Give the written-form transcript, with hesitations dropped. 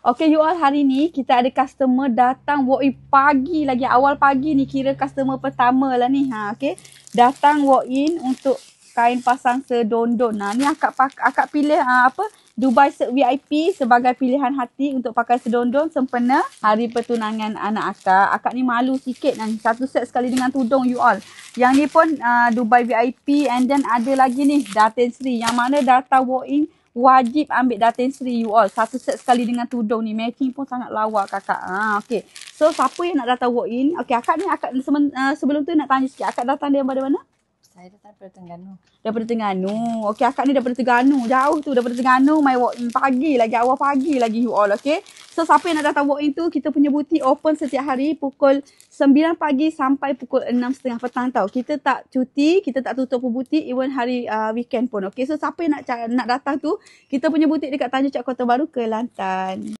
Okay, you all, hari ni kita ada customer datang walk-in pagi lagi. Awal pagi ni kira customer pertama lah ni. Okay. Datang walk-in untuk kain pasang sedondon. Ni akak pilih Dubai Silk VIP sebagai pilihan hati untuk pakai sedondon sempena hari pertunangan anak akak. Akak ni malu sikit ni. Satu set sekali dengan tudung you all. Yang ni pun Dubai VIP, and then ada lagi ni Datin Sri. Yang mana datang walk-in wajib ambil Datin Sri you all. Satu set sekali dengan tudung ni. Matching pun sangat lawa kakak. Okay. So siapa yang nak datang walk-in? Okay, akak ni sebelum tu nak tanya sikit. Akak datang daripada mana? Saya datang daripada Terengganu. Daripada Terengganu. Okey, akak ni daripada Terengganu. Jauh tu daripada Terengganu. Mai walk-in pagi lagi. Awal pagi lagi you all. Okay. So siapa yang nak datang walk-in tu, kita punya butik open setiap hari pukul 9 pagi sampai pukul 6.30 petang tau. Kita tak cuti. Kita tak tutup pun butik. Even hari weekend pun. Okay. So siapa yang nak datang tu, kita punya butik dekat Tanjung Cak Kota Baru, Kelantan.